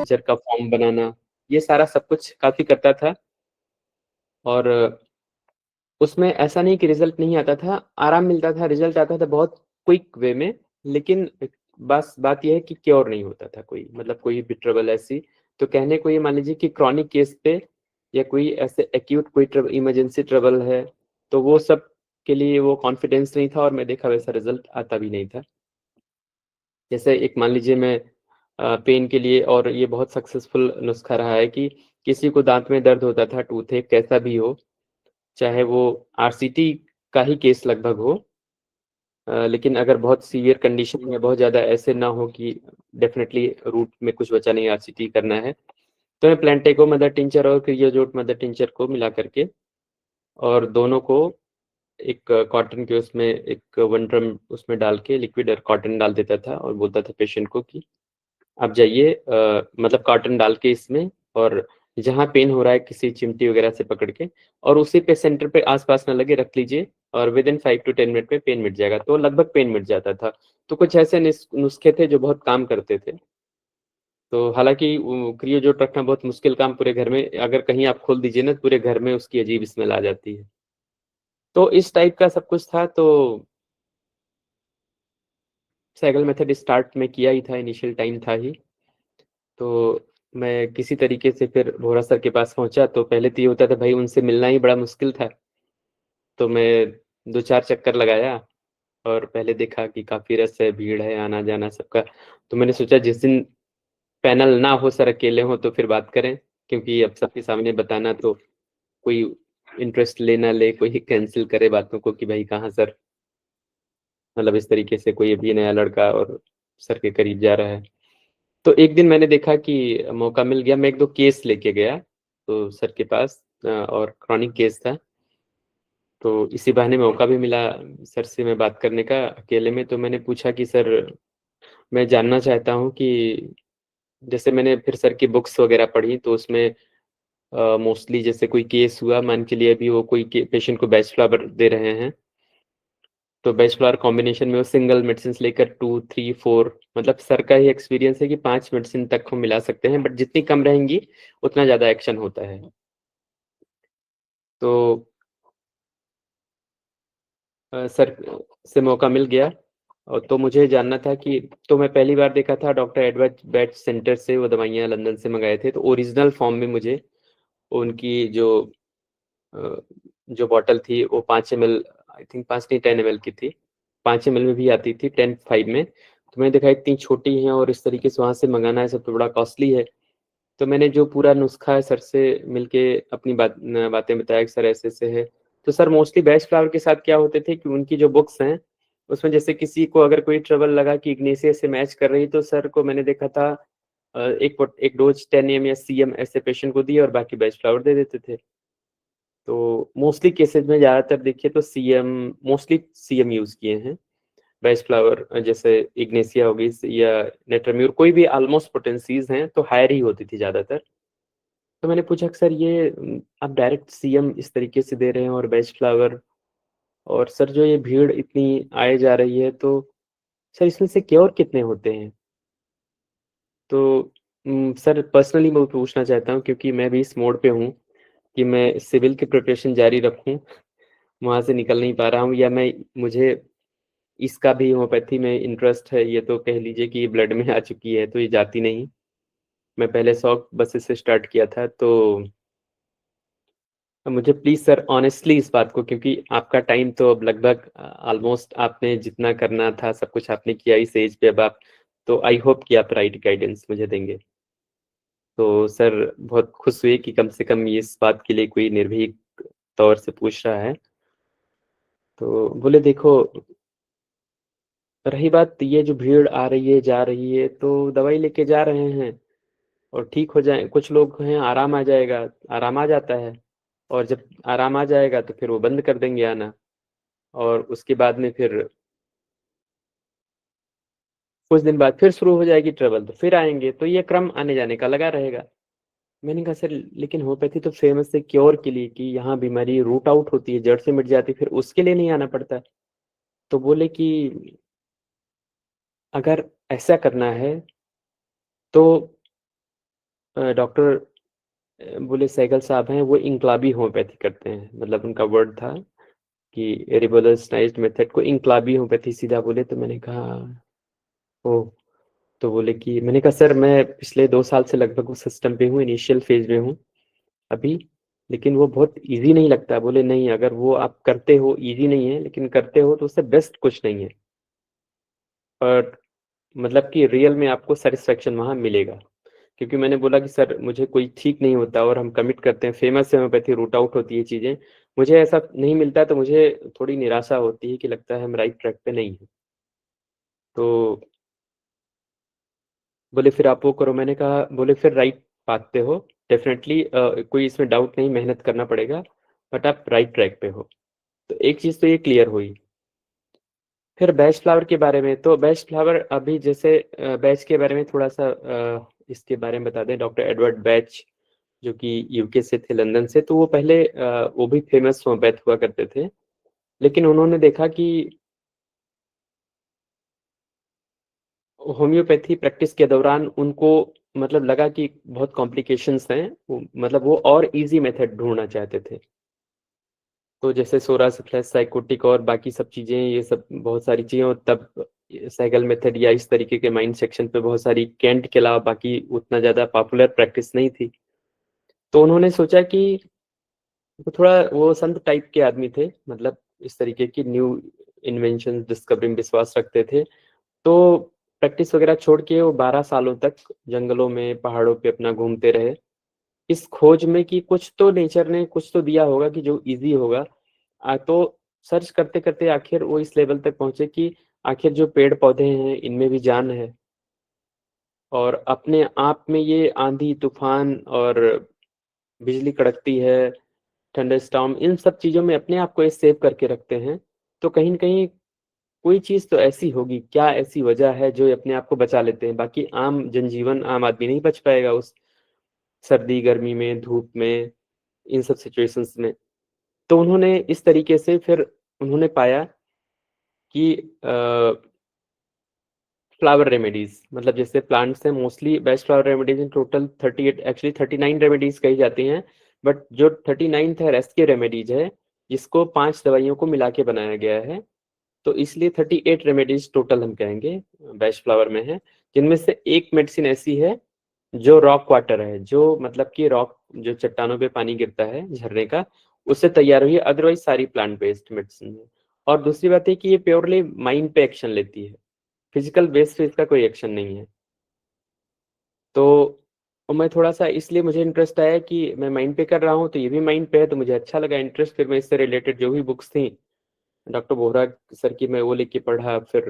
Teacher का form बनाना, ये सारा सब कुछ काफ़ी करता था। और उसमें ऐसा नहीं कि रिज़ल्ट नहीं आता था, आराम मिलता था, रिज़ल्ट आता था बहुत क्विक वे में, लेकिन बस बात ये है कि क्योर नहीं होता था कोई, मतलब कोई भी ट्रबल ऐसी। तो कहने को ये मान लीजिए कि क्रॉनिक केस पे या कोई ऐसे एक्यूट कोई इमरजेंसी ट्रबल है, तो वो सब के लिए वो कॉन्फिडेंस नहीं था और मैं देखा वैसा रिज़ल्ट आता भी नहीं था। जैसे एक मान लीजिए मैं पेन के लिए, और ये बहुत सक्सेसफुल नुस्खा रहा है कि किसी को दाँत में दर्द होता था, टूथ-एक कैसा भी हो, चाहे वो आरसीटी का ही केस लगभग हो, लेकिन अगर बहुत सीवियर कंडीशन में बहुत ज़्यादा ऐसे ना हो कि डेफ़िनेटली रूट में कुछ बचा नहीं, आरसीटी करना है, तो मैं प्लेंटेको मदर टिंचर और क्रियोजोट मदर टिंचर को मिला करके और दोनों को एक कॉटन के उसमें एक 1 ड्रम उसमें डाल के लिक्विड और कॉटन डाल देता था और बोलता था पेशेंट को कि आप जाइए, मतलब कॉटन डाल के इसमें, और जहाँ पेन हो रहा है किसी चिमटी वगैरह से पकड़ के, और उसी पे सेंटर पे आस-पास ना लगे रख लीजिए, और विदिन 5 टू 10 मिनट में पेन मिट जाएगा। तो लगभग पेन मिट जाता था। तो कुछ ऐसे नुस्खे थे जो बहुत काम करते थे। तो हालाँकि क्रियोजोट रखना बहुत मुश्किल काम पूरे घर में, अगर कहीं आप खोल दीजिए ना, पूरे घर में उसकी अजीब स्मेल आ जाती है। तो इस टाइप का सब कुछ था। तो साइकिल मेथड स्टार्ट में किया ही था, इनिशियल टाइम था ही। तो मैं किसी तरीके से फिर भोरा सर के पास पहुँचा, तो पहले तो ये होता था भाई उनसे मिलना ही बड़ा मुश्किल था। तो मैं 2-4 चक्कर लगाया और पहले देखा कि काफ़ी रश है, भीड़ है, आना-जाना सबका। तो मैंने सोचा जिस दिन पैनल ना हो, सर अकेले हों तो फिर बात करें, क्योंकि अब सबके सामने बताना तो कोई इंटरेस्ट ले ना ले, कोई कैंसल करे बातों को कि भाई कहाँ सर, मतलब इस तरीके से कोई अभी नया लड़का और सर के करीब जा रहा है। तो एक दिन मैंने देखा कि मौका मिल गया, मैं 1-2 केस लेके गया, तो सर के पास, और क्रॉनिक केस था, तो इसी बहाने मौका भी मिला सर से मैं बात करने का अकेले में। तो मैंने पूछा कि सर, मैं जानना चाहता हूँ कि जैसे मैंने फिर सर की बुक्स वगैरह पढ़ी, तो उसमें मोस्टली जैसे कोई केस हुआ, मान के लिए अभी वो कोई के पेशेंट को बैच फ्लावर दे रहे हैं, तो बैच फ्लावर कॉम्बिनेशन में वो सिंगल मेडिसिन्स लेकर 2, 3, 4, मतलब सर का ही एक्सपीरियंस है कि 5 मेडिसिन तक हम मिला सकते हैं, बट जितनी कम रहेंगी, उतना ज़्यादा एक्शन होता है। तो सर से मौका मिल गया, और तो मुझे जानना था कि, तो मैं पहली बार देखा था डॉक्टर एडवर्ड बैट सेंटर से वो दवाइयाँ लंदन से मँगाए थे, तो ओरिजिनल फॉर्म में मुझे उनकी अ, जो बॉटल थी वो 5 एमएल, आई थिंक 5 नहीं 10 एमएल की थी। 5 एमएल में भी आती थी, 10 5 में। तो मैंने देखा इतनी छोटी है और इस तरीके से वहाँ से मँगाना है सब तो बड़ा कॉस्टली है। तो मैंने जो पूरा नुस्खा है सर से मिलके अपनी बातें बताया कि सर ऐसे-ऐसे है। तो सर मोस्टली बैच फ्लावर के साथ क्या होते थे कि उनकी जो बुक्स हैं, उसमें जैसे किसी को अगर कोई ट्रबल लगा कि इग्नेशिया से मैच कर रही, तो सर को मैंने देखा था एक डोज़ 10 एम या सीएम ऐसे पेशेंट को दिए और बाकी बैच फ्लावर दे देते थे। तो मोस्टली केसेज़ में ज़्यादातर देखिए तो सीएम, मोस्टली सीएम यूज़ किए हैं। बैच फ्लावर जैसे इग्नेशिया हो गई या नेटरम्यूर, कोई भी ऑलमोस्ट पोटेंसीज़ हैं तो हायर ही होती थी ज़्यादातर। तो मैंने पूछा कि सर ये आप डायरेक्ट सीएम इस तरीके से दे रहे हैं और बेस्ट फ्लावर, और सर जो ये भीड़ इतनी आए जा रही है, तो सर इसमें से क्योर कितने होते हैं? तो सर पर्सनली मैं पूछना चाहता हूँ, क्योंकि मैं भी इस मोड़ पे हूँ कि मैं सिविल की प्रिपरेशन जारी रखूँ, वहाँ से निकल नहीं पा रहा हूँ, या मुझे इसका भी होम्योपैथी में इंटरेस्ट है, ये तो कह लीजिए कि ब्लड में आ चुकी है, तो ये जाती नहीं। मैं पहले शौक बस इससे स्टार्ट किया था, तो मुझे प्लीज़ सर ऑनेस्टली इस बात को, क्योंकि आपका टाइम तो अब लगभग ऑलमोस्ट आपने जितना करना था सब कुछ आपने किया इस एज पे अब आप, तो आई होप कि आप राइट गाइडेंस मुझे देंगे। तो सर बहुत खुश हुए कि कम से कम ये इस बात के लिए कोई निर्भीक तौर से पूछ रहा है। तो बोले देखो, रही बात ये जो भीड़ आ रही है, जा रही है, तो दवाई लेके जा रहे हैं और ठीक हो जाए, कुछ लोग हैं आराम आ जाएगा, आराम आ जाता है, और जब आराम आ जाएगा तो फिर वो बंद कर देंगे आना, और उसके बाद में फिर कुछ दिन बाद फिर शुरू हो जाएगी ट्रबल, तो फिर आएंगे, तो ये क्रम आने जाने का लगा रहेगा। मैंने कहा सर लेकिन होम्योपैथी तो फेमस है क्योर के लिए, कि यहाँ बीमारी रूट आउट होती है, जड़ से मिट जाती है, फिर उसके लिए नहीं आना पड़ता। तो बोले कि अगर ऐसा करना है तो डॉक्टर बोले सहगल साहब हैं, वो इंकलाबी होम्योपैथी करते हैं, मतलब उनका वर्ड था कि रिवोल्यूशनाइज्ड मेथड को इंकलाबी होम्योपैथी सीधा बोले। तो मैंने कहा ओ, तो बोले कि, मैंने कहा सर मैं पिछले 2 साल से लगभग उस सिस्टम पे हूँ, इनिशियल फेज में हूँ अभी, लेकिन वो बहुत इजी नहीं लगता। बोले नहीं, अगर वो आप करते हो, इजी नहीं है लेकिन करते हो तो उससे बेस्ट कुछ नहीं है, और मतलब कि रियल में आपको सेटिस्फेक्शन वहाँ मिलेगा। क्योंकि मैंने बोला कि सर मुझे कोई ठीक नहीं होता और हम कमिट करते हैं, फेमस होम्योपैथी रूट आउट होती है चीज़ें, मुझे ऐसा नहीं मिलता तो मुझे थोड़ी निराशा होती है कि लगता है हम राइट ट्रैक पे नहीं हैं। तो बोले फिर आप वो करो। मैंने कहा, बोले फिर राइट पाथ पे हो डेफिनेटली, कोई इसमें डाउट नहीं, मेहनत करना पड़ेगा, बट आप राइट ट्रैक पे हो। तो एक चीज़ तो ये क्लियर हुई। फिर बैच फ्लावर के बारे में, तो बैच फ्लावर अभी जैसे बैच के बारे में थोड़ा सा इसके बारे में बता दें। डॉक्टर एडवर्ड बैच जो कि यूके से थे, लंदन से, तो वो पहले वो भी फेमस होम्योपैथ हुआ करते थे, लेकिन उन्होंने देखा कि होम्योपैथी प्रैक्टिस के दौरान उनको मतलब लगा कि बहुत कॉम्प्लिकेशंस हैं, मतलब वो और इजी मेथड ढूंढना चाहते थे। तो जैसे सोरासिफ्लिस, साइकोटिक और बाकी सब चीज़ें, ये सब बहुत सारी चीज़ें, और तब साइकिल मेथड या इस तरीके के माइंड सेक्शन पे बहुत सारी, कैंट के अलावा बाकी उतना ज़्यादा पॉपुलर प्रैक्टिस नहीं थी। तो उन्होंने सोचा कि वो थोड़ा वो संत टाइप के आदमी थे, मतलब इस तरीके की न्यू इन्वेंशन डिस्कवरी में विश्वास रखते थे। तो प्रैक्टिस वगैरह छोड़ के वो 12 सालों तक जंगलों में, पहाड़ों पे अपना घूमते रहे, इस खोज में कि कुछ तो नेचर ने कुछ तो दिया होगा कि जो इजी होगा। तो सर्च करते करते आखिर वो इस लेवल तक पहुंचे कि आखिर जो पेड़ पौधे हैं इनमें भी जान है, और अपने आप में ये आंधी तूफान और बिजली कड़कती है, थंडरस्टॉर्म, इन सब चीज़ों में अपने आप को ये सेव करके रखते हैं। तो कहीं न कहीं कोई चीज़ तो ऐसी होगी, क्या ऐसी वजह है जो ये अपने आप को बचा लेते हैं, बाकी आम जनजीवन, आम आदमी नहीं बच पाएगा उस सर्दी, गर्मी में, धूप में, इन सब सिचुएशंस में। तो उन्होंने इस तरीके से फिर उन्होंने पाया कि फ्लावर रेमेडीज़, मतलब जैसे प्लांट्स हैं, mostly best flower remedies in total 38, actually 39 remedies कही जाती हैं, बट जो 39th है रेस्क्यू रेमेडीज़ है, जिसको 5 दवाइयों को मिला के बनाया गया है। तो इसलिए 38 रेमेडीज़ टोटल हम कहेंगे बेस्ट फ्लावर में है, जिनमें से एक मेडिसिन ऐसी है जो रॉक वाटर है, जो मतलब कि रॉक, जो चट्टानों पे पानी गिरता है झरने का, उससे तैयार हुई है, अदरवाइज सारी प्लांट बेस्ड मेडिसिन है। और दूसरी बात है कि ये प्योरली माइंड पे एक्शन लेती है, फिजिकल बेस पे इसका कोई एक्शन नहीं है। तो मैं थोड़ा-सा, इसलिए मुझे इंटरेस्ट आया कि मैं माइंड पे कर रहा हूँ, तो ये भी माइंड पे है, तो मुझे अच्छा लगा इंटरेस्ट। फिर मैं इससे रिलेटेड जो भी बुक्स थी, डॉक्टर बोहरा सर की, मैं वो लेके पढ़ा। फिर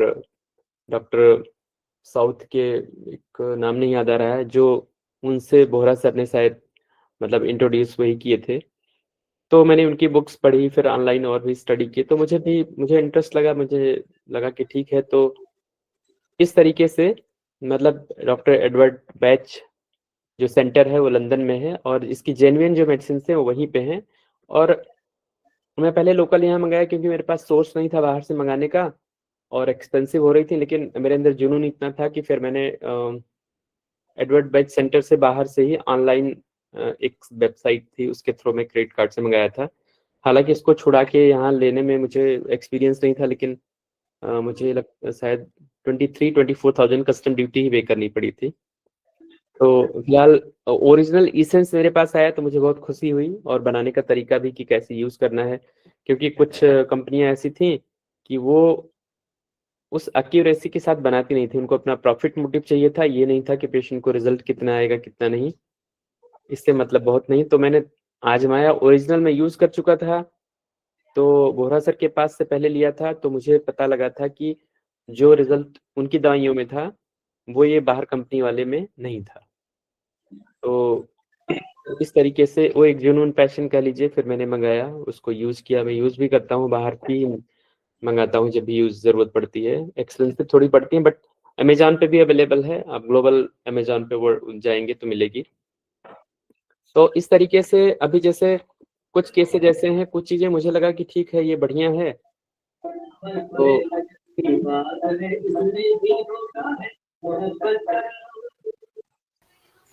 डॉक्टर साउथ के, एक नाम नहीं याद आ रहा है, जो उनसे बोहरा सर ने शायद मतलब इंट्रोड्यूस वही किए थे। तो मैंने उनकी बुक्स पढ़ी, फिर ऑनलाइन और भी स्टडी की, तो मुझे इंटरेस्ट लगा, मुझे लगा कि ठीक है। तो इस तरीके से मतलब डॉक्टर एडवर्ड बैच जो सेंटर है वो लंदन में है, और इसकी जेन्युइन जो मेडिसिन्स हैं वो वहीं पे हैं। और मैं पहले लोकल यहाँ मँगाया क्योंकि मेरे पास सोर्स नहीं था बाहर से मँगाने का, और एक्सपेंसिव हो रही थी, लेकिन मेरे अंदर जुनून इतना था कि फिर मैंने एडवर्ड बैच सेंटर से बाहर से ही ऑनलाइन, एक वेबसाइट थी उसके थ्रू मैं क्रेडिट कार्ड से मँगाया था। हालाँकि इसको छुड़ा के यहाँ लेने में मुझे एक्सपीरियंस नहीं था, लेकिन मुझे शायद 23-24,000 कस्टम ड्यूटी ही पे करनी पड़ी थी। तो फिलहाल ओरिजिनल एसेंस मेरे पास आया तो मुझे बहुत खुशी हुई, और बनाने का तरीका भी कि कैसे यूज़ करना है। क्योंकि कुछ कंपनियाँ ऐसी थीं कि वो उस एक्यूरेसी के साथ बनाती नहीं थी, उनको अपना प्रॉफिट मोटिव चाहिए था, ये नहीं था कि पेशेंट को रिज़ल्ट कितना आएगा, कितना नहीं, इससे मतलब बहुत नहीं। तो मैंने आज़माया, ओरिजिनल मैं यूज़ कर चुका था, तो बोहरा सर के पास से पहले लिया था, तो मुझे पता लगा था कि जो रिज़ल्ट उनकी दवाइयों में था, वो ये बाहर कंपनी वाले में नहीं था। तो इस तरीके से वो एक जुनून, पैशन कह लीजिए, फिर मैंने मँगाया, उसको यूज़ किया। मैं यूज़ भी करता हूँ, बाहर की मँगाता हूँ जब भी ज़रूरत पड़ती है। एक्सपेंसिव थोड़ी पड़ती है, बट अमेज़न पे भी अवेलेबल है, आप ग्लोबल अमेज़न पे वो जाएँगे तो मिलेगी। तो इस तरीके से अभी जैसे कुछ केसेज़ ऐसे हैं, कुछ चीज़ें मुझे लगा कि ठीक है, ये बढ़िया है, तो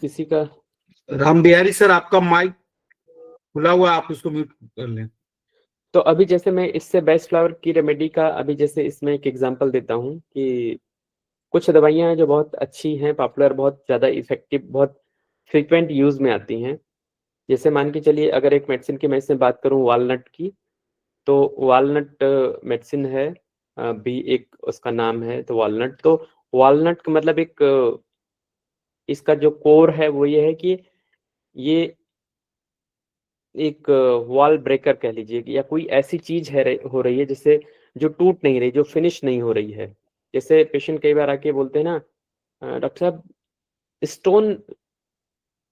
किसी का राम बिहारी सर, आपका माइक खुला हुआ है, आप उसको म्यूट कर लें। तो अभी जैसे मैं इससे बेस्ट फ्लावर की रेमेडी का अभी जैसे इसमें एक एग्जांपल देता हूँ कि कुछ दवाइयाँ हैं जो बहुत अच्छी हैं, पॉपुलर, बहुत ज़्यादा इफ़ेक्टिव, बहुत फ्रीक्वेंट यूज़ में आती हैं। जैसे मान के चलिए अगर एक मेडिसिन की मैं इसमें बात करूँ वॉलनट की, तो वॉलनट मेडिसिन है, भी एक उसका नाम है, तो वॉलनट, तो वॉलनट का मतलब एक इसका जो कोर है वो ये है कि ये एक वॉल ब्रेकर कह लीजिए कि या कोई ऐसी चीज़ है हो रही है जिससे जो टूट नहीं रही, जो फिनिश नहीं हो रही है। जैसे पेशेंट कई बार आके बोलते हैं ना, डॉक्टर साहब स्टोन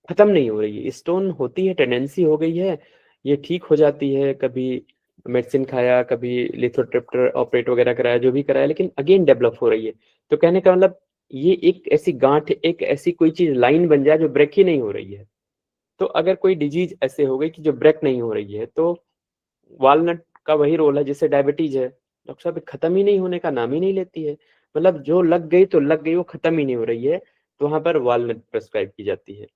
खत्म नहीं हो रही है, स्टोन होती है, टेंडेंसी हो गई है, ये ठीक हो जाती है, कभी मेडिसिन खाया, कभी लिथोट्रिप्टर ऑपरेट वगैरह कराया, जो भी कराया, लेकिन अगेन डेवलप हो रही है। तो कहने का मतलब ये एक ऐसी गांठ, एक ऐसी कोई चीज़ लाइन बन जाए जो ब्रेक ही नहीं हो रही है। तो अगर कोई डिजीज़ ऐसे हो गई कि जो ब्रेक नहीं हो रही है, तो वॉलनट का वही रोल है जैसे डायबिटीज़ है। डॉक्टर साहब खत्म ही नहीं होने का नाम ही नहीं लेती है। मतलब जो लग गई तो लग गई, वो खत्म ही नहीं हो रही है, तो वहाँ पर वॉलनट प्रिस्क्राइब की जाती है।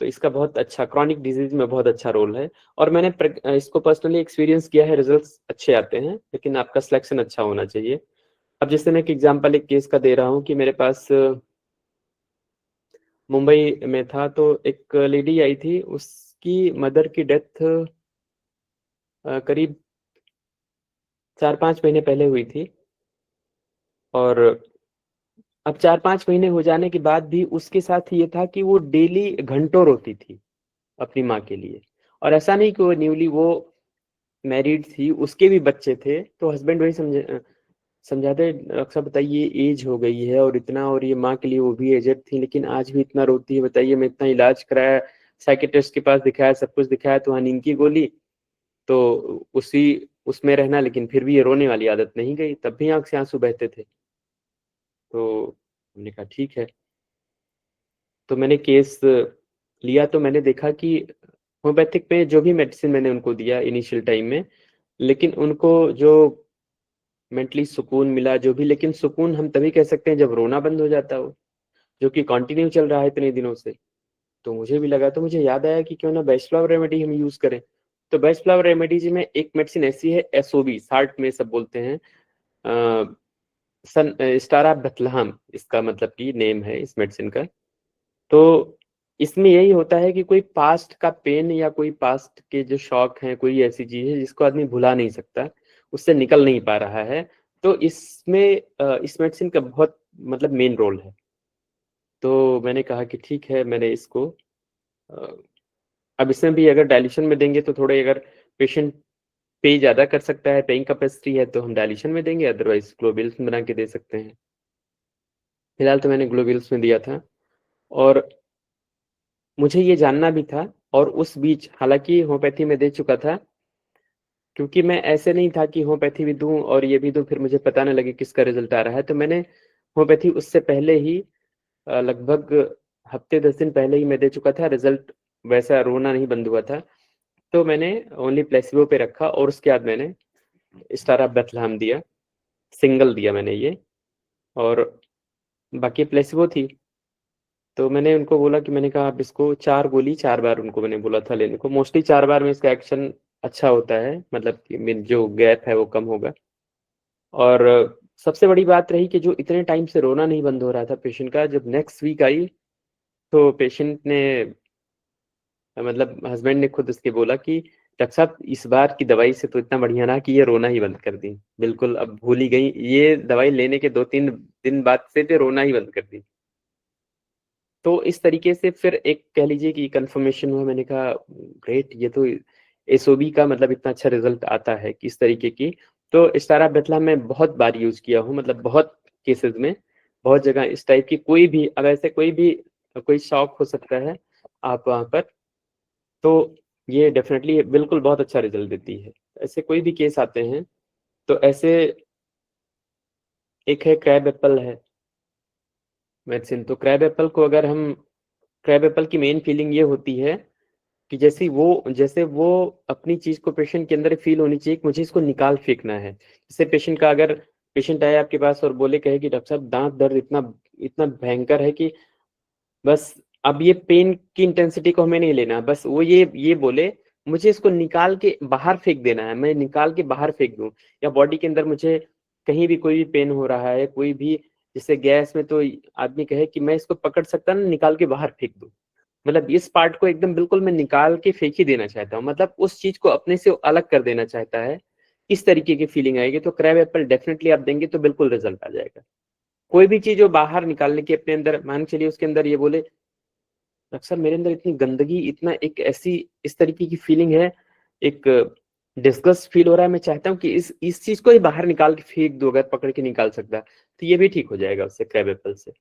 तो इसका बहुत अच्छा क्रॉनिक डिजीज़ में बहुत अच्छा रोल है और मैंने इसको पर्सनली एक्सपीरियंस किया है, रिजल्ट्स अच्छे आते हैं, लेकिन आपका सिलेक्शन अच्छा होना चाहिए। अब जैसे मैं एक एग्जांपल एक केस का दे रहा हूँ कि मेरे पास मुंबई में था, तो एक लेडी आई थी, उसकी मदर की डेथ करीब 4-5 महीने पहले हुई थी और अब 4-5 महीने हो जाने के बाद भी उसके साथ ये था कि वो डेली घंटों रोती थी अपनी माँ के लिए। और ऐसा नहीं कि वो मैरिड थी, उसके भी बच्चे थे, तो हस्बैंड वही समझाते, डॉक्टर साहब बताइए एज हो गई है और इतना, और ये माँ के लिए वो भी एजेड थी, लेकिन आज भी इतना रोती है, बताइए, मैं इतना इलाज कराया, साइकियाट्रिस्ट के पास दिखाया, सब कुछ दिखाया, तो वहाँ नींद की गोली, तो उसी उसमें रहना, लेकिन फिर भी ये रोने वाली आदत नहीं गई, तब भी आँख से आँसू बहते थे। तो हमने कहा ठीक है। तो मैंने केस लिया, तो मैंने देखा कि होम्योपैथिक में जो भी मेडिसिन मैंने उनको दिया इनिशियल टाइम में, लेकिन उनको जो मेंटली सुकून मिला जो भी, लेकिन सुकून हम तभी कह सकते हैं जब रोना बंद हो जाता हो, जो कि कंटिन्यू चल रहा है इतने दिनों से। तो मुझे भी लगा, तो मुझे याद आया कि क्यों ना बेस्ट फ्लावर रेमेडी हम यूज़ करें। तो बेस्ट फ्लावर रेमेडीज़ में एक मेडिसिन ऐसी है, एसओबी, शार्ट में सब बोलते हैं, अ, स्टारा बेथलेहम इसका मतलब कि नेम है इस मेडिसिन का। तो इसमें यही होता है कि कोई पास्ट का पेन या कोई पास्ट के जो शौक हैं, कोई ऐसी चीज़ है जिसको आदमी भुला नहीं सकता, उससे निकल नहीं पा रहा है, तो इसमें इस मेडिसिन का बहुत मतलब मेन रोल है। तो मैंने कहा कि ठीक है, मैंने इसको अ, अब इसमें भी अगर डायल्यूशन में देंगे तो थोड़े, अगर पेशेंट पे ज़्यादा कर सकता है, पेइंग कैपेसिटी है, तो हम डायल्यूशन में देंगे, अदरवाइज़ ग्लोबुल्स में बना के दे सकते हैं। फिलहाल तो मैंने ग्लोबुल्स में दिया था और मुझे ये जानना भी था, और उस बीच हालाँकि होम्योपैथी में दे चुका था, क्योंकि मैं ऐसे नहीं था कि होम्योपैथी भी दूँ और ये भी दूँ, फिर मुझे पता ना लगे किसका रिज़ल्ट आ रहा है। तो मैंने होम्योपैथी उससे पहले ही लगभग हफ़्ते 10 दिन पहले ही मैं दे चुका था, रिज़ल्ट वैसा रोना नहीं बंद हुआ था। तो मैंने ओनली प्लेसिबो पे रखा और उसके बाद मैंने स्टार ऑफ बेथलेहम दिया, सिंगल दिया मैंने ये, और बाकी प्लेसिबो थी। तो मैंने उनको बोला कि मैंने कहा आप इसको 4 गोली 4 बार उनको मैंने बोला था लेने को। मोस्टली 4 बार में इसका एक्शन अच्छा होता है, मतलब कि मेन जो गैप है वो कम होगा। और सबसे बड़ी बात रही कि जो इतने टाइम से रोना नहीं बंद हो रहा था पेशेंट का, जब नेक्स्ट वीक आई, तो पेशेंट ने मतलब हस्बैंड ने खुद उसके बोला कि डॉक्टर साहब इस बार की दवाई से तो इतना बढ़िया रहा कि ये रोना ही बंद कर दी। बिल्कुल अब भूल ही गई, ये दवाई लेने के 2-3 दिन बाद से तो रोना ही बंद कर दी। तो इस तरीके से फिर एक कह लीजिए कि कंफर्मेशन हुआ, मैंने कहा ग्रेट, ये तो एसओबी का मतलब इतना अच्छा रिजल्ट आता है कि इस तरीके की। तो स्टारा बेथला मैं बहुत बार यूज किया हूँ, मतलब बहुत केसेस में, बहुत जगह इस टाइप की कोई भी, अब ऐसे कोई शौक हो सकता है आप वहाँ पर, तो ये डेफिनेटली बिल्कुल बहुत अच्छा रिजल्ट देती है। ऐसे कोई भी केस आते हैं, तो ऐसे एक है क्रैब एप्पल है, मेडिसिन तो क्रैब एप्पल को अगर हम क्रैब एप्पल की मेन फीलिंग ये होती है कि जैसे वो अपनी चीज को पेशेंट के अंदर फील होनी चाहिए कि मुझे इसको निकाल फेंकना है। जैसे अगर पेशेंट आए आपके पास और बोले कहे कि डॉक्टर साहब दांत दर्द इतना इतना भयंकर है कि बस अब ये पेन की इंटेंसिटी को हमें नहीं लेना, बस वो ये बोले मुझे इसको निकाल के बाहर फेंक देना है, मैं निकाल के बाहर फेंक दूं। या बॉडी के अंदर मुझे कहीं भी कोई भी पेन हो रहा है, कोई भी जैसे गैस में, तो आदमी कहे कि मैं इसको पकड़ सकता ना, निकाल के बाहर फेंक दूं। मतलब इस पार्ट को एकदम बिल्कुल मैं निकाल के फेंक ही देना चाहता हूँ, मतलब उस चीज को अपने से अलग कर देना चाहता है। इस तरीके की फीलिंग आएगी तो क्रैब एप्पल डेफिनेटली आप देंगे तो बिल्कुल रिजल्ट आ जाएगा। कोई भी चीज जो बाहर निकालने की अपने अंदर, मान चलिए उसके अंदर ये बोले अक्सर मेरे अंदर इतनी गंदगी, इतना एक ऐसी इस तरीके की फीलिंग है, एक डिस्गस्ट फील हो रहा है, मैं चाहता हूँ कि इस चीज को ही बाहर निकाल के फेंक दो, अगर पकड़ के निकाल सकता है तो ये भी ठीक हो जाएगा उससे, क्रैब एप्पल से।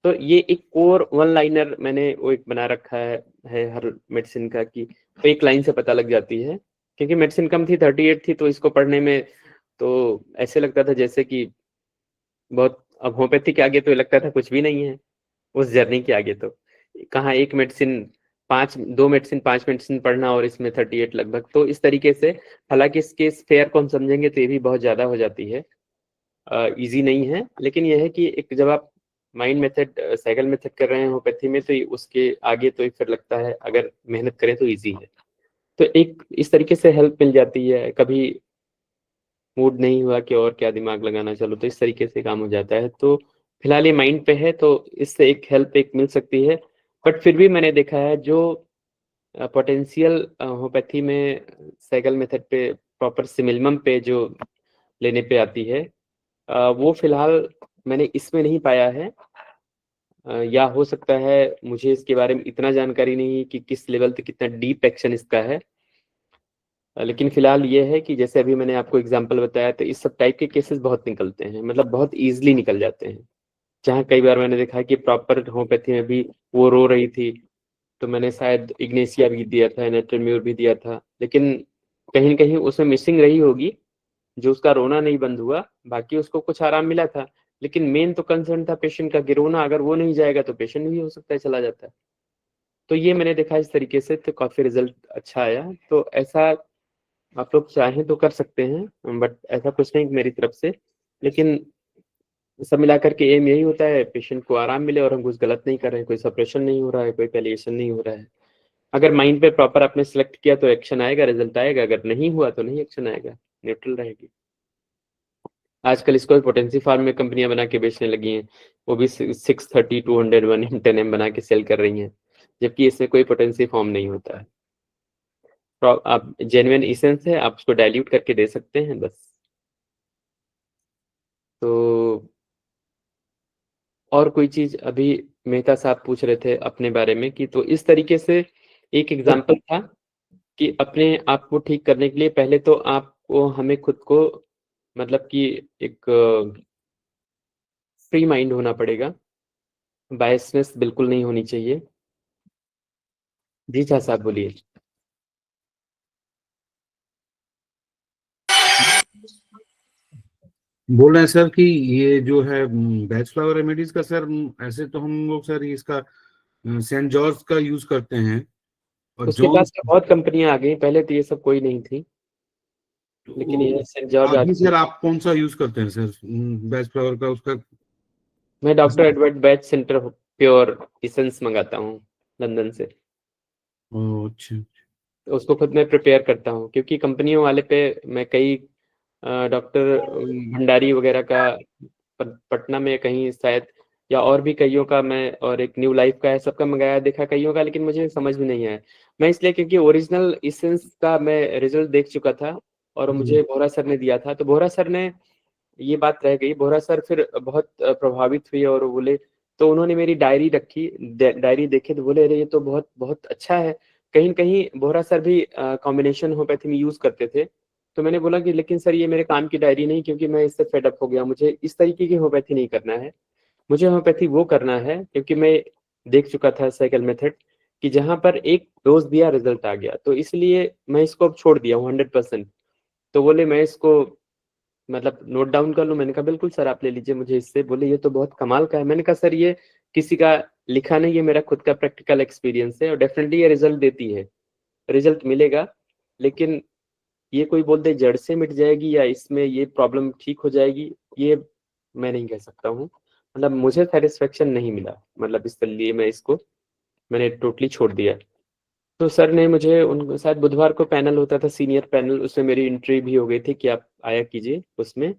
तो ये एक कोर वन लाइनर मैंने वो एक बना रखा है हर मेडिसिन का, कि तो एक लाइन से पता लग जाती है। क्योंकि मेडिसिन कम थी, 38 थी, तो इसको पढ़ने में तो ऐसे लगता था जैसे कि बहुत, अब होम्योपैथी के आगे तो लगता था कुछ भी नहीं है उस जर्नी के आगे। तो कहाँ एक मेडिसिन, 5 मेडिसिन पढ़ना और इसमें 38 लगभग, तो इस तरीके से। हालांकि इसके फेयर को हम समझेंगे तो ये भी बहुत ज्यादा हो जाती है, इजी नहीं है। लेकिन यह है कि एक जब आप माइंड मेथड, साइकिल मेथड कर रहे हैं होम्योपैथी में, तो उसके आगे तो फिर लगता है अगर मेहनत करें तो इजी है। तो एक इस तरीके से हेल्प मिल जाती है। कभी मूड नहीं हुआ कि और क्या दिमाग लगाना, चलो तो इस तरीके से काम हो जाता है। तो फिलहाल ये माइंड पे है, तो इससे एक हेल्प एक मिल सकती है। बट फिर भी मैंने देखा है जो पोटेंशियल होम्योपैथी में साइकिल मेथड पे प्रॉपर सिमिलमम पे जो लेने पे आती है, वो फिलहाल मैंने इसमें नहीं पाया है। या हो सकता है मुझे इसके बारे में इतना जानकारी नहीं है कि किस लेवल तक कितना डीप एक्शन इसका है। लेकिन फिलहाल ये है कि जैसे अभी मैंने आपको एग्जांपल बताया, तो इस सब टाइप के केसेस बहुत निकलते हैं, मतलब बहुत इजीली निकल जाते हैं। जहाँ कई बार मैंने देखा है कि प्रॉपर होम्योपैथी में भी वो रो रही थी, तो मैंने शायद इग्नेशिया भी दिया था, एनाटोम्यूर भी दिया था, लेकिन कहीं न कहीं उसमें मिसिंग रही होगी, जो उसका रोना नहीं बंद हुआ, बाकी उसको कुछ आराम मिला था। लेकिन मेन तो कंसर्न था पेशेंट का कि रोना अगर वो नहीं जाएगा तो पेशेंट भी हो सकता है चला जाता है। तो ये मैंने देखा इस तरीके से, तो काफी रिजल्ट अच्छा आया। तो ऐसा आप लोग चाहें तो कर सकते हैं, बट ऐसा कुछ नहीं मेरी तरफ से। लेकिन सब मिलाकर के एम यही होता है पेशेंट को आराम मिले, और हम कुछ गलत नहीं कर रहे हैं, कोई सप्रेशन नहीं हो रहा है, कोई पैलिएशन नहीं हो रहा है। अगर माइंड पे प्रॉपर आपने सेलेक्ट किया तो एक्शन आएगा, रिजल्ट आएगा। अगर नहीं हुआ तो नहीं एक्शन आएगा, न्यूट्रल रहेगी। आजकल इसको पोटेंसी फार्म में कंपनियां बना के बेचने लगी हैं, वो भी 630 200 110 बना के सेल कर रही हैं, जबकि इसमें कोई पोटेंसी फॉर्म नहीं होता है। आप जेन्युइन इसेंस है, आप उसको डाइल्यूट करके दे सकते हैं बस। तो और कोई चीज अभी मेहता साहब पूछ रहे थे अपने बारे में, कि तो इस तरीके से एक एग्जांपल था कि अपने आप को ठीक करने के लिए पहले तो आपको हमें खुद को, मतलब कि एक फ्री माइंड होना पड़ेगा, बायसनेस बिल्कुल नहीं होनी चाहिए। जी झा साहब बोलिए। बोल रहे हैं सर कि ये जो है बैच फ्लावर रेमेडीज का सर, ऐसे तो हम लोग सर इसका सेंट जॉर्ज का यूज करते हैं और उसके जॉन। पास तो बहुत कंपनियां आ गई, पहले तो ये सब कोई नहीं थी, लेकिन तो ये सेंट जॉर्ज आ अभी गई। सर आप कौन सा यूज करते हैं सर, बैच फ्लावर का उसका? मैं doctor Edward Bach centre pure essence मंगाता हूँ लंदन से। अच्छा। तो उसको खुद मैं प्रिपेयर करता हूँ, क्योंकि कंपनियों वाले पे मैं कई डॉक्टर भंडारी वगैरह का पटना में कहीं शायद, या और भी कईयों का मैं, और एक न्यू लाइफ का है, सबका मंगाया देखा कईयों का, लेकिन मुझे समझ में नहीं आया। मैं इसलिए क्योंकि ओरिजिनल इसेंस का मैं रिजल्ट देख चुका था, और मुझे बोहरा सर ने दिया था, तो बोहरा सर ने, ये बात रह गई, बोहरा सर फिर बहुत प्रभावित हुए और बोले, तो उन्होंने मेरी डायरी रखी, डायरी देखे तो बोले अरे ये तो बहुत बहुत अच्छा है। कहीं न कहीं बोहरा सर भी कॉम्बिनेशन होम्योपैथी में यूज करते थे। तो मैंने बोला कि लेकिन सर ये मेरे काम की डायरी नहीं, क्योंकि मैं इससे फेड अप हो गया, मुझे इस तरीके की होम्योपैथी नहीं करना है। मुझे होम्योपैथी वो करना है क्योंकि मैं देख चुका था साइकिल मेथड, कि जहाँ पर एक डोज दिया रिजल्ट आ गया, तो इसलिए मैं इसको अब छोड़ दिया हूँ 100%। तो बोले मैं इसको मतलब नोट डाउन कर लूं? मैंने कहा बिल्कुल सर, आप ले लीजिए मुझे इससे। बोले ये तो बहुत कमाल का है। मैंने कहा सर ये किसी का लिखा नहीं, ये मेरा खुद का प्रैक्टिकल एक्सपीरियंस है और डेफिनेटली ये रिजल्ट देती है, रिजल्ट मिलेगा। लेकिन ये कोई बोल दे जड़ से मिट जाएगी या इसमें ये प्रॉब्लम ठीक हो जाएगी, ये मैं नहीं कह सकता हूँ। मतलब मुझे सेटिस्फेक्शन नहीं मिला, मतलब इसलिए मैं इसको मैंने टोटली छोड़ दिया। तो सर ने मुझे उन शायद बुधवार को पैनल होता था, सीनियर पैनल, उसमें मेरी एंट्री भी हो गई थी कि आप आया कीजिए उसमें।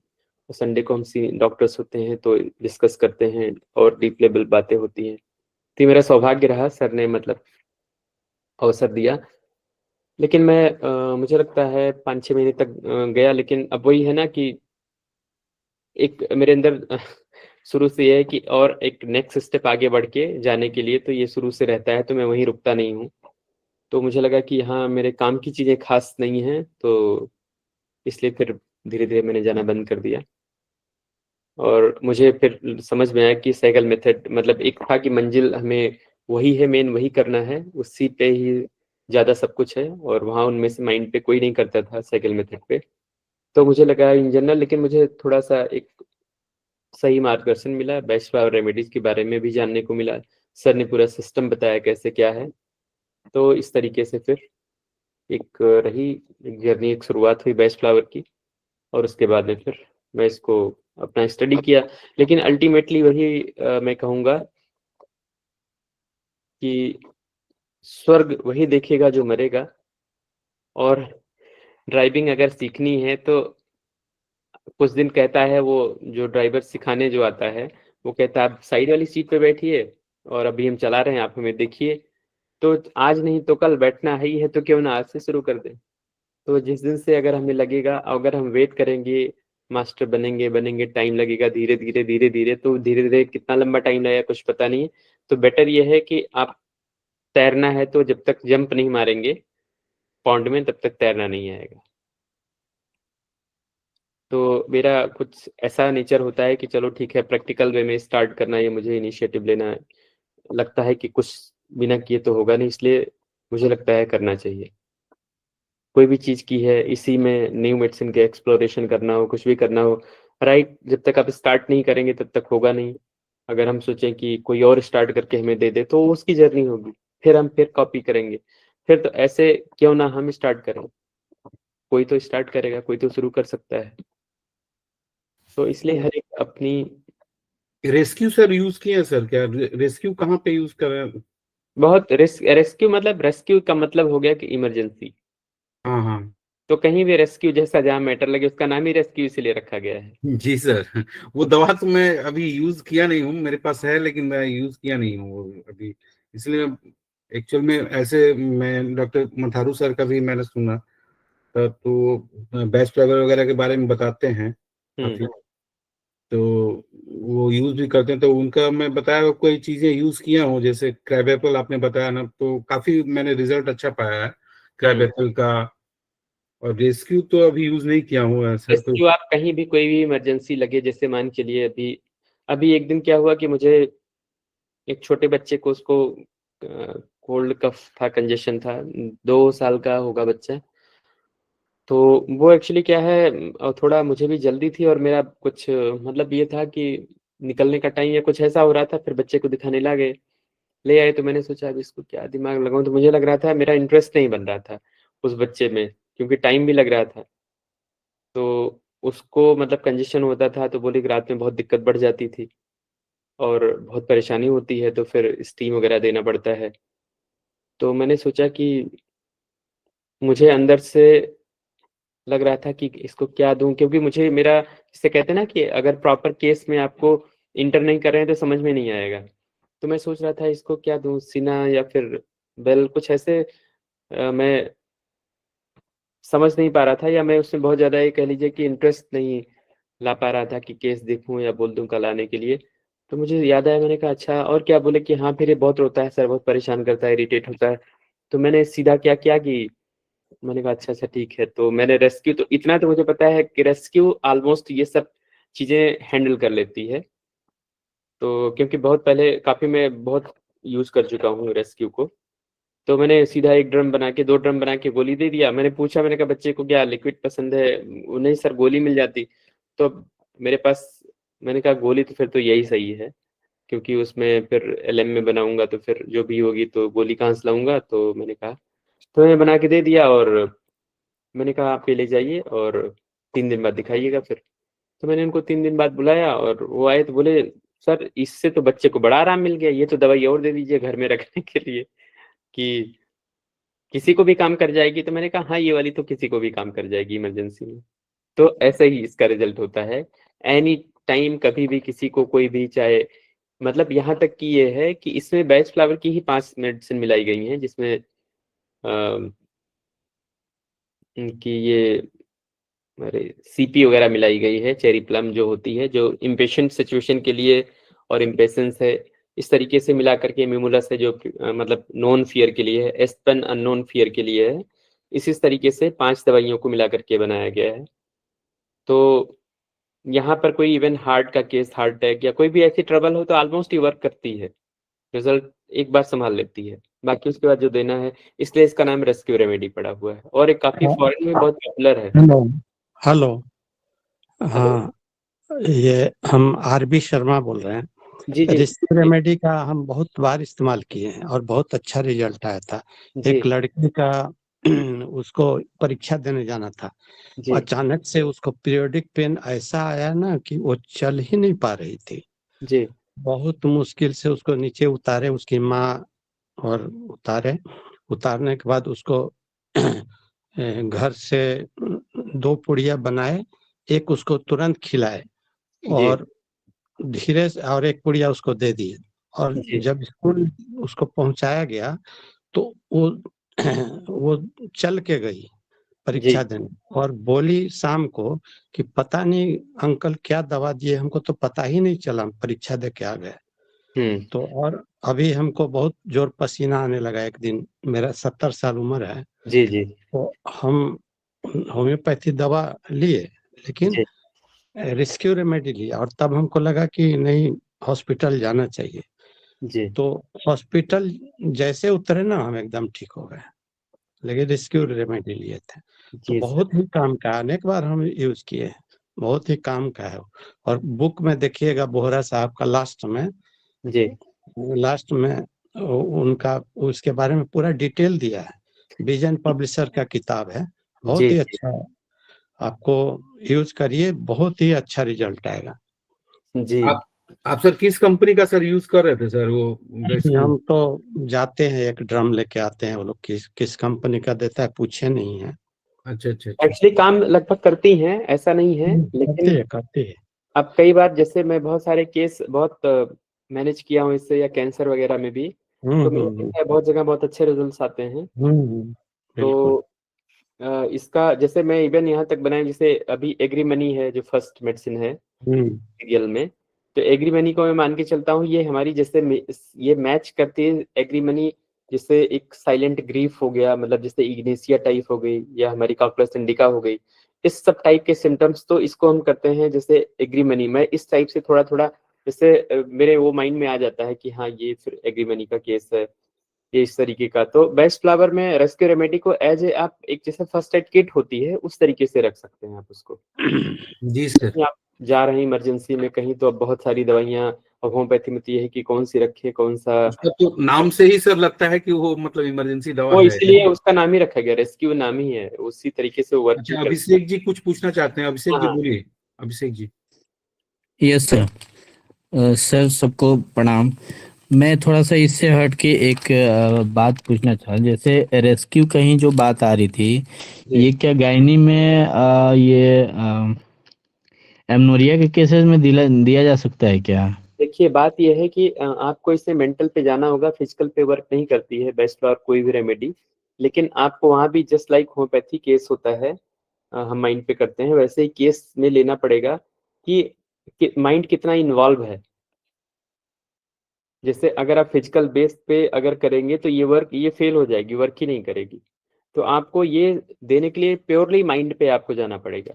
संडे को हम डॉक्टर्स होते हैं तो डिस्कस करते हैं और डीप लेवल बातें होती हैं। तो ये मेरा सौभाग्य रहा, सर ने मतलब अवसर दिया। लेकिन मैं मुझे लगता है 5-6 महीने तक गया, लेकिन अब वही है ना कि एक मेरे अंदर शुरू से ये है कि और एक नेक्स्ट स्टेप आगे बढ़ के जाने के लिए, तो ये शुरू से रहता है, तो मैं वहीं रुकता नहीं हूँ। तो मुझे लगा कि हाँ मेरे काम की चीज़ें खास नहीं हैं, तो इसलिए फिर धीरे धीरे मैंने जाना बंद कर दिया। और मुझे फिर समझ में आया कि साइकिल मेथड, मतलब एक था कि मंजिल हमें वही है, मेन वही करना है, उसी पे ही ज़्यादा सब कुछ है, और वहाँ उनमें से माइंड पे कोई नहीं करता था साइकिल मेथड पे। तो मुझे लगा इन जनरल, लेकिन मुझे थोड़ा सा एक सही मार्गदर्शन मिला, बेस्ट फ्लावर रेमेडीज के बारे में भी जानने को मिला। सर ने पूरा सिस्टम बताया कैसे क्या है। तो इस तरीके से फिर एक रही एक जर्नी, एक शुरुआत हुई बेस्ट फ्लावर की। और उसके बाद में फिर मैं इसको अपना स्टडी किया। लेकिन अल्टीमेटली वही मैं कहूँगा कि स्वर्ग वही देखेगा जो मरेगा। और ड्राइविंग अगर सीखनी है तो कुछ दिन कहता है वो जो ड्राइवर सिखाने जो आता है, वो कहता है आप साइड वाली सीट पे बैठिए और अभी हम चला रहे हैं, आप हमें देखिए। तो आज नहीं तो कल बैठना ही है, तो क्यों ना आज से शुरू कर दें। तो जिस दिन से अगर हमें लगेगा, अगर हम वेट करेंगे मास्टर बनेंगे बनेंगे, टाइम लगेगा, धीरे धीरे धीरे धीरे, तो धीरे धीरे कितना लंबा टाइम लगेगा कुछ पता नहीं है। तो बेटर ये है कि आप तैरना है तो जब तक जंप नहीं मारेंगे पॉन्ड में, तब तक तैरना नहीं आएगा। तो मेरा कुछ ऐसा नेचर होता है कि चलो ठीक है, प्रैक्टिकल वे में स्टार्ट करना है, ये मुझे इनिशिएटिव लेना है। लगता है कि कुछ बिना किए तो होगा नहीं, इसलिए मुझे लगता है करना चाहिए। कोई भी चीज़ की है, इसी में न्यू मेडिसिन के एक्सप्लोरेशन करना हो, कुछ भी करना हो, राइट, जब तक आप स्टार्ट नहीं करेंगे तब तक होगा नहीं। अगर हम सोचें कि कोई और स्टार्ट करके हमें दे दे, तो वो उसकी जर्नी होगी, फिर हम फिर कॉपी करेंगे। फिर तो ऐसे क्यों ना हम स्टार्ट करें, कोई तो स्टार्ट करेगा, कोई तो शुरू कर सकता है। तो इसलिए हर एक अपनी। रेस्क्यू सर यूज किए हैं सर? क्या रेस्क्यू कहाँ पे यूज कर रहे हैं? बहुत रेस्क्यू, मतलब रेस्क्यू का मतलब हो गया कि इमरजेंसी। हाँ हाँ। तो कहीं भी रेस्क्यू जैसा जहाँ मैटर लगे, उसका नाम ही रेस्क्यू इसलिए रखा गया है। जी सर। वो दवा तो मैं अभी यूज किया नहीं हूँ, मेरे पास है लेकिन मैं यूज किया नहीं हूँ वो अभी। इसलिए एक्चुअल में ऐसे मैं डॉक्टर मथारू सर का भी मैंने सुना, तो बेस्ट ट्रैवल वगैरह के बारे में बताते हैं काफी। हम्म। तो वो यूज भी करते हैं, तो उनका मैं बताया हुआ कोई चीजें यूज किया हूँ, जैसे क्रैब एप्पल आपने बताया ना, तो काफी मैंने रिजल्ट अच्छा पाया है क्रैब हम्म। एप्पल का। और रेस्क्यू तो अभी यूज नहीं किया हूँ ऐसा तो। रेस्क्यू आप कहीं भी कोई भी इमरजेंसी लगे, जैसे मान के लिए अभी अभी एक दिन क्या हुआ कि मुझे एक छोटे बच्चे को, उसको कोल्ड कफ था, कंजेशन था, 2 साल का होगा बच्चा। तो वो एक्चुअली क्या है, थोड़ा मुझे भी जल्दी थी और मेरा कुछ मतलब ये था कि निकलने का टाइम या कुछ ऐसा हो रहा था, फिर बच्चे को दिखाने ले आए। तो मैंने सोचा अब इसको क्या दिमाग लगाऊं, तो मुझे लग रहा था मेरा इंटरेस्ट नहीं बन रहा था उस बच्चे में, क्योंकि टाइम भी लग रहा था। तो उसको मतलब कंजेशन होता था, तो बोली कि रात में बहुत दिक्कत बढ़ जाती थी और बहुत परेशानी होती है, तो फिर स्टीम वगैरह देना पड़ता है। तो मैंने सोचा कि मुझे अंदर से लग रहा था कि इसको क्या दूं, क्योंकि मुझे मेरा, जिसे कहते हैं ना कि अगर प्रॉपर केस में आपको इंटर नहीं कर रहे हैं तो समझ में नहीं आएगा। तो मैं सोच रहा था इसको क्या दूं, सीना या फिर बेल, कुछ ऐसे मैं समझ नहीं पा रहा था, या मैं उसमें बहुत ज्यादा ये कह लीजिए कि इंटरेस्ट नहीं ला पा रहा था कि केस देखूं या बोल दूं कल आने के लिए। तो मुझे याद आया, मैंने कहा अच्छा और क्या, बोले कि हाँ फिर ये बहुत रोता है सर, बहुत परेशान करता है, इरिटेट होता है। तो मैंने सीधा क्या किया कि मैंने कहा अच्छा अच्छा ठीक है। तो मैंने रेस्क्यू, तो इतना तो मुझे पता है कि रेस्क्यू ऑलमोस्ट ये सब चीजें हैंडल कर लेती है। तो क्योंकि बहुत पहले काफी मैं बहुत यूज कर चुका हूँ रेस्क्यू को। तो मैंने सीधा एक ड्रम बना के, 2 ड्रम बना के गोली दे दिया। मैंने पूछा, मैंने कहा बच्चे को क्या लिक्विड पसंद है? नहीं सर, गोली मिल जाती। तो अब मेरे पास, मैंने कहा गोली तो फिर तो यही सही है, क्योंकि उसमें फिर एलएम में बनाऊंगा तो फिर जो भी होगी तो गोली कहाँ से लाऊंगा। तो मैंने कहा, तो मैंने बना के दे दिया, और मैंने कहा आप ये ले जाइए और 3 दिन बाद दिखाइएगा फिर। तो मैंने उनको 3 दिन बाद बुलाया और वो आए तो बोले, सर इससे तो बच्चे को बड़ा आराम मिल गया, ये तो दवाई और दे दीजिए घर में रखने के लिए कि किसी को भी काम कर जाएगी। तो मैंने कहा हाँ, ये वाली तो किसी को भी काम कर जाएगी इमरजेंसी में। तो ऐसा ही इसका रिजल्ट होता है। एनी टाइम, कभी भी किसी को कोई भी, चाहे मतलब यहाँ तक कि ये है कि इसमें बेस्ट फ्लावर की ही 5 मेडिसिन मिलाई गई हैं, जिसमें कि ये अरे सीपी वगैरह मिलाई गई है, चेरी प्लम जो होती है, जो इम्पेशेंट सिचुएशन के लिए, और इम्पेशेंस है, इस तरीके से मिला करके मिमुलस है जो मतलब नॉन फियर के लिए है, एस्पेन अननोन फियर के लिए है। इस तरीके से 5 दवाइयों को मिला करके बनाया गया है। तो यहाँ पर कोई इवन हार्ट का केस, हार्ट अटैक या कोई भी ऐसी ट्रबल हो तो ऑलमोस्ट ही वर्क करती है, रिजल्ट एक बार संभाल लेती है, बाकी उसके बाद जो देना है। इसलिए इसका नाम रेस्क्यू रेमेडी पड़ा हुआ है, और एक काफी फॉरेन में बहुत पॉपुलर है। Hello hello. हेलो। हाँ, ये हम आरबी शर्मा बोल रहे हैं। जी जी रेस्क्यू रेमेडी का हम बहुत बार इस्तेमाल किए हैं और बहुत अच्छा रिजल्ट आया था। जी एक लड़के का उसको परीक्षा देने जाना था, जी अचानक से उसको पीरियोडिक पेन ऐसा आया ना कि वो चल ही नहीं पा रही थी। जी बहुत मुश्किल से उसको नीचे उतारे उसकी माँ, और उतारने के बाद उसको घर से 2 पुड़िया बनाए, एक उसको तुरंत खिलाए जी और धीरे से, और एक पुड़िया उसको दे दिए। और जी जब स्कूल उसको पहुंचाया गया तो वो वो चल के गई जी परीक्षा देने, और बोली शाम को कि पता नहीं अंकल क्या दवा दिए, हमको तो पता ही नहीं चला, हम परीक्षा दे के आ गए। हम्म तो और अभी हमको बहुत जोर पसीना आने लगा एक दिन, मेरा 70 साल उम्र है, जी जी तो हम होम्योपैथी दवा लिए, लेकिन जी रेस्क्यू रेमेडी लिया, और तब हमको लगा कि नहीं, हॉस्पिटल जाना चाहिए। जी तो हॉस्पिटल जैसे उतरे ना, हम एकदम ठीक हो गए, लेकिन रेस्क्यू रेमेडी लिए थे। तो जी सर। बहुत ही काम का, अनेक बार हम यूज किए हैं, बहुत ही काम का है। और बुक में देखिएगा बोहरा साहब का जी लास्ट में उनका उसके बारे में पूरा डिटेल दिया है। विजन पब्लिशर का किताब है, बहुत जी ही जी अच्छा है, आपको यूज करिए, बहुत ही अच्छा रिजल्ट आएगा। जी आप सर किस कंपनी का सर यूज कर रहे थे सर वो रेस्क्यू? हम तो जाते हैं, एक ड्रम लेके आते हैं, वो लोग किस किस कंपनी का देता है पूछे नहीं है। अच्छा अच्छा अच्छा। एक्चुअली काम लगभग करती हैं, ऐसा नहीं है, लेकिन करते हैं। अब कई बार जैसे मैं बहुत सारे केस बहुत मैनेज किया हूँ इससे, या कैंसर वगैरह में भी, तो मैंने देखा है बहुत जगह बहुत अच्छे रिजल्ट्स आते हैं। बिल्कुल। तो इसका जैसे मैं इवन यहाँ तक बनाया, जैसे अभी एग्री मनी है जो फर्स्ट मेडिसिन है हम्म सीरियल में, तो एग्री मनी को मैं मान के चलता हूँ, ये हमारी जैसे ये मैच करती है एग्री मनी, जैसे एक साइलेंट ग्रीफ हो गया, मतलब जैसे इग्नेशिया टाइप हो गई, या हमारी कॉकलेस इंडिका हो गई, इस सब टाइप के सिम्टम्स, तो इसको हम करते हैं जैसे एग्री मनी। मैं इस टाइप से थोड़ा थोड़ा जैसे मेरे वो माइंड में आ जाता है कि हाँ ये फिर एग्री मनी का केस है, ये इस तरीके का। तो बेस्ट फ्लावर में रेस्क्यू रेमेडी को एज ए आप एक जैसे फर्स्ट एड किट होती है उस तरीके से रख सकते हैं आप उसको। जी सर। कहीं आप जा रहे हैं इमरजेंसी में कहीं, तो अब बहुत सारी दवाइयाँ, अब होम्योपैथी में तो ये है कि कौन सी रखे, कौन सा, उसका तो नाम से ही सर लगता है कि वो मतलब इमरजेंसी दवा वो है। इसलिए उसका नाम ही रखा गया, रेस्क्यू नाम ही है, उसी तरीके से वर्क भी अच्छा, करता है। अभिषेक जी कुछ पूछना चाहते हैं, अभिषेक हाँ जी हाँ बोलिए। Abhishek ji. Yes sir. Sir सबको प्रणाम। मैं थोड़ा सा इससे हट के एक बात पूछना चाहा, जैसे रेस्क्यू कहीं जो बात आ रही थी, जी। ये क्या गायनी में ये एमनोरिया के केसेस में दिया जा सकता है क्या? देखिए बात यह है कि आपको इससे मेंटल पे जाना होगा, फिजिकल पे वर्क नहीं करती है बेस्ट फ्लावर कोई भी रेमेडी, लेकिन आपको वहाँ भी जस्ट लाइक होम्योपैथी केस होता है, हम माइंड पे करते हैं, वैसे ही केस में लेना पड़ेगा कि माइंड कितना इन्वॉल्व है। जैसे अगर आप फिजिकल बेस पे अगर करेंगे तो ये फेल हो जाएगी, वर्क ही नहीं करेगी। तो आपको ये देने के लिए प्योरली माइंड पे आपको जाना पड़ेगा,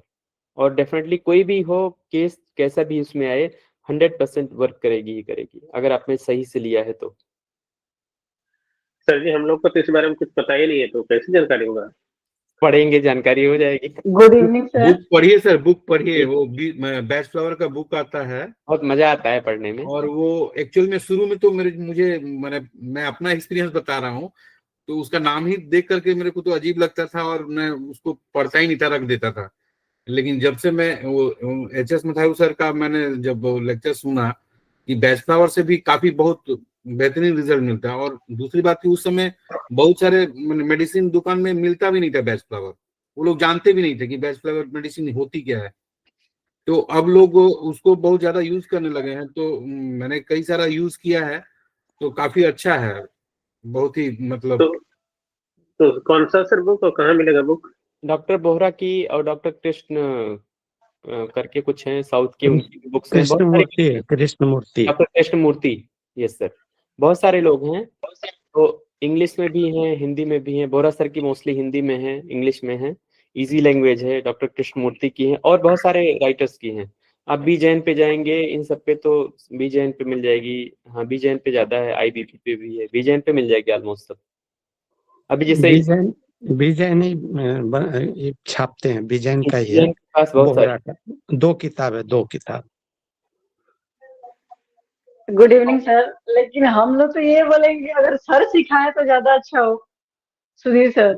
और डेफिनेटली कोई भी हो केस कैसा भी उसमें आए, 100% वर्क करेगी ही करेगी, अगर आपने सही से लिया है तो। सर जी हम लोग को तो इस बारे में कुछ पता ही नहीं है, तो कैसे जानकारी होगा? पढ़ेंगे जानकारी हो जाएगी। Good evening sir. बुक पढ़िए सर, बुक पढ़िए, वो बैच फ्लावर का बुक आता है बहुत मजा आता है पढ़ने में। और वो एक्चुअल में शुरू में तो मुझे मैं अपना एक्सपीरियंस बता रहा हूँ, तो उसका नाम ही देख करके मेरे को तो अजीब लगता था और मैं उसको पढ़ता ही नहीं था, रख देता था। लेकिन जब से मैं वो एच.एस. मथारू सर का मैंने जब लेक्चर सुना कि बैच फ्लावर से भी काफी बहुत बेहतरीन रिजल्ट मिलता है, और दूसरी बात कि उस समय बहुत सारे मेडिसिन दुकान में मिलता भी नहीं था बैच फ्लावर, वो लोग जानते भी नहीं थे कि बैच फ्लावर मेडिसिन होती क्या है। तो अब लोग उसको बहुत ज्यादा यूज करने लगे हैं, तो मैंने कई सारा यूज किया है, तो काफी अच्छा है, बहुत ही मतलब। तो कौन सा सर बुक और कहाँ मिलेगा बुक? डॉक्टर बोहरा की और डॉक्टर कृष्ण करके कुछ हैं साउथ की, उनकी बुक्स हैं बहुत सारी। कृष्णमूर्ति है, Krishnamurthy. Doctor Krishnamurthy, yes sir, बहुत सारे लोग हैं। तो इंग्लिश में भी हैं, हिंदी में भी हैं। बोरा सर की मोस्टली हिंदी में है, इंग्लिश में है, इजी लैंग्वेज है। डॉक्टर कृष्णमूर्ति की है और बहुत सारे राइटर्स की हैं। आप बी जैन पे जाएंगे इन सब पे तो बी जैन पे मिल जाएगी। हाँ बी जैन पे ज्यादा है, IBP पे भी है, बी जैन पे मिल जाएगी ऑलमोस्ट सब। अभी जैसे बीजैन ही ये छापते हैं, बीजैन का ही है, बीजैन के पास बहुत बोहरा सारे। का। 2 किताब है, 2 किताब। Good evening sir. लेकिन हम लोग तो ये बोलेंगे अगर सर सिखाए तो ज्यादा अच्छा हो, सुधीर सर।